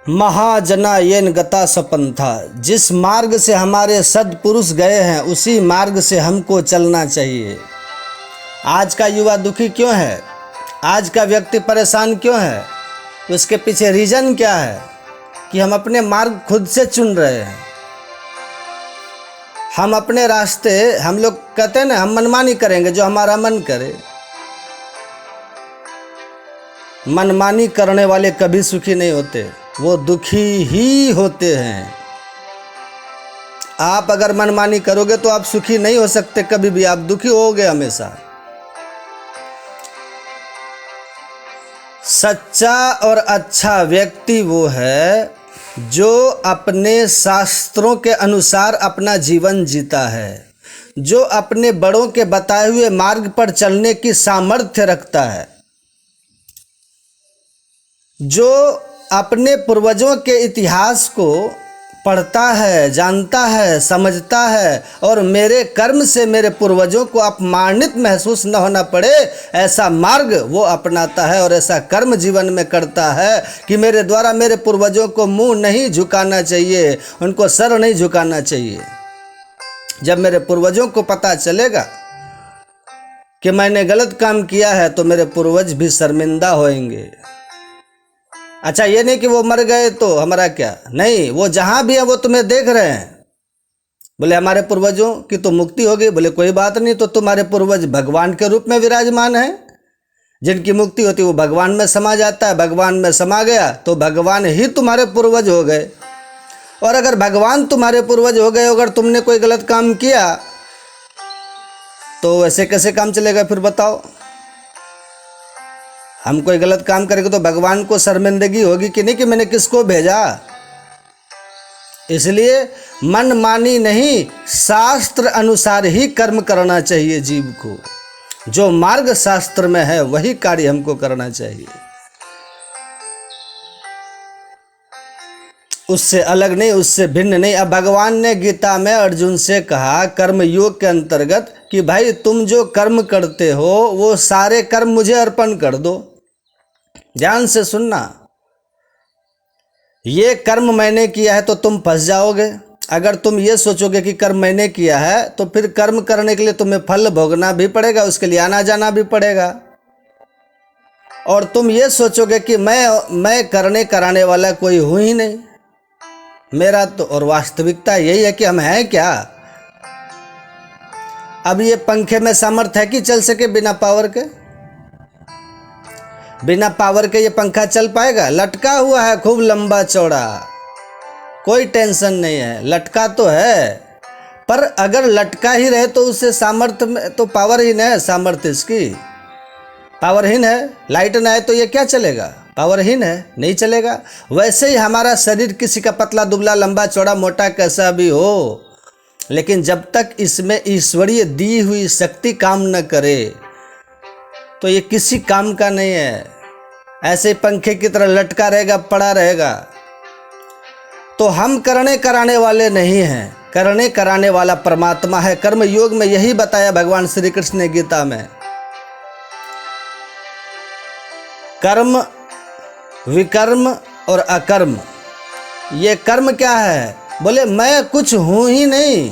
महाजना येन गता सपंथा, जिस मार्ग से हमारे सद्पुरुष गए हैं उसी मार्ग से हमको चलना चाहिए। आज का युवा दुखी क्यों है, आज का व्यक्ति परेशान क्यों है, उसके पीछे रीज़न क्या है कि हम अपने मार्ग खुद से चुन रहे हैं। हम अपने रास्ते, हम लोग कहते हैं ना, हम मनमानी करेंगे जो हमारा मन करे। मनमानी करने वाले कभी सुखी नहीं होते, वो दुखी ही होते हैं। आप अगर मनमानी करोगे तो आप सुखी नहीं हो सकते कभी भी, आप दुखी होगे हमेशा। सच्चा और अच्छा व्यक्ति वो है जो अपने शास्त्रों के अनुसार अपना जीवन जीता है, जो अपने बड़ों के बताए हुए मार्ग पर चलने की सामर्थ्य रखता है, जो अपने पूर्वजों के इतिहास को पढ़ता है, जानता है, समझता है और मेरे कर्म से मेरे पूर्वजों को अपमानित महसूस न होना पड़े ऐसा मार्ग वो अपनाता है और ऐसा कर्म जीवन में करता है कि मेरे द्वारा मेरे पूर्वजों को मुंह नहीं झुकाना चाहिए, उनको सर नहीं झुकाना चाहिए। जब मेरे पूर्वजों को पता चलेगा कि मैंने गलत काम किया है तो मेरे पूर्वज भी शर्मिंदा होंगे। अच्छा, ये नहीं कि वो मर गए तो हमारा क्या, नहीं, वो जहां भी है वो तुम्हें देख रहे हैं। बोले हमारे पूर्वजों की तो मुक्ति हो गई, बोले कोई बात नहीं, तो तुम्हारे पूर्वज भगवान के रूप में विराजमान है। जिनकी मुक्ति होती है वो भगवान में समा जाता है, भगवान में समा गया तो भगवान ही तुम्हारे पूर्वज हो गए। और अगर भगवान तुम्हारे पूर्वज हो गए, अगर तुमने कोई गलत काम किया तो ऐसे कैसे काम चलेगा फिर बताओ। हम कोई गलत काम करेंगे तो भगवान को शर्मिंदगी होगी कि नहीं कि मैंने किसको भेजा। इसलिए मनमानी नहीं, शास्त्र अनुसार ही कर्म करना चाहिए जीव को। जो मार्ग शास्त्र में है वही कार्य हमको करना चाहिए, उससे अलग नहीं, उससे भिन्न नहीं। अब भगवान ने गीता में अर्जुन से कहा कर्म योग के अंतर्गत कि भाई तुम जो कर्म करते हो वो सारे कर्म मुझे अर्पण कर दो। ध्यान से सुनना, ये कर्म मैंने किया है तो तुम फंस जाओगे। अगर तुम ये सोचोगे कि कर्म मैंने किया है तो फिर कर्म करने के लिए तुम्हें फल भोगना भी पड़ेगा, उसके लिए आना जाना भी पड़ेगा। और तुम ये सोचोगे कि मैं करने कराने वाला कोई हूं ही नहीं, मेरा तो, और वास्तविकता यही है कि हम हैं क्या। अब ये पंखे में सामर्थ्य है कि चल सके बिना पावर के? बिना पावर के ये पंखा चल पाएगा? लटका हुआ है खूब लंबा चौड़ा, कोई टेंशन नहीं है, लटका तो है, पर अगर लटका ही रहे तो उससे सामर्थ्य में तो पावरहीन है, सामर्थ्य इसकी पावरहीन है। लाइट ना आए तो ये क्या चलेगा, पावरहीन है, नहीं चलेगा। वैसे ही हमारा शरीर किसी का पतला दुबला लंबा चौड़ा मोटा कैसा भी हो, लेकिन जब तक इसमें ईश्वरीय दी हुई शक्ति काम न करे तो ये किसी काम का नहीं है। ऐसे पंखे की तरह लटका रहेगा, पड़ा रहेगा। तो हम करने कराने वाले नहीं हैं, करने कराने वाला परमात्मा है। कर्म योग में यही बताया भगवान श्री कृष्ण ने गीता में। कर्म, विकर्म और अकर्म, ये कर्म क्या है? बोले मैं कुछ हूं ही नहीं,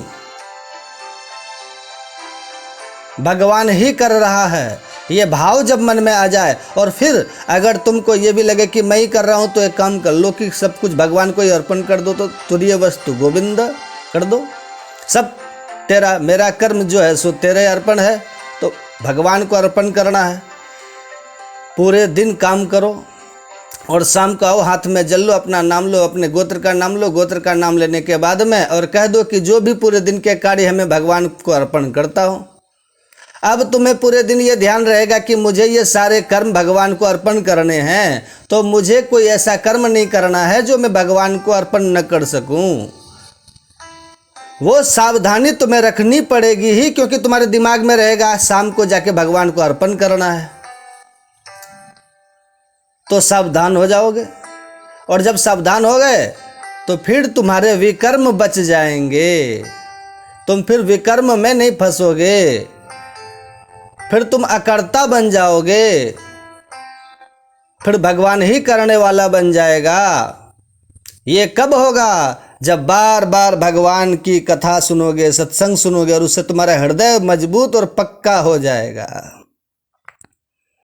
भगवान ही कर रहा है। ये भाव जब मन में आ जाए और फिर अगर तुमको ये भी लगे कि मैं ही कर रहा हूं तो एक काम कर लो कि सब कुछ भगवान को ही अर्पण कर दो, तो तुरीय वस्तु गोविंद कर दो। सब तेरा, मेरा कर्म जो है सो तेरे अर्पण है, तो भगवान को अर्पण करना है। पूरे दिन काम करो और शाम को आओ, हाथ में जल लो, अपना नाम लो, अपने गोत्र का नाम लो, गोत्र का नाम लेने के बाद में और कह दो कि जो भी पूरे दिन के कार्य हमें भगवान को अर्पण करता हूँ। अब तुम्हें पूरे दिन ये ध्यान रहेगा कि मुझे ये सारे कर्म भगवान को अर्पण करने हैं, तो मुझे कोई ऐसा कर्म नहीं करना है जो मैं भगवान को अर्पण न कर सकूं। वो सावधानी तुम्हें रखनी पड़ेगी ही, क्योंकि तुम्हारे दिमाग में रहेगा शाम को जाके भगवान को अर्पण करना है। तो सावधान हो जाओगे, और जब सावधान हो गए तो फिर तुम्हारे विकर्म बच जाएंगे, तुम फिर विकर्म में नहीं फंसोगे, फिर तुम अकर्ता बन जाओगे। फिर भगवान ही करने वाला बन जाएगा। ये कब होगा? जब बार बार भगवान की कथा सुनोगे, सत्संग सुनोगे और उससे तुम्हारा हृदय मजबूत और पक्का हो जाएगा।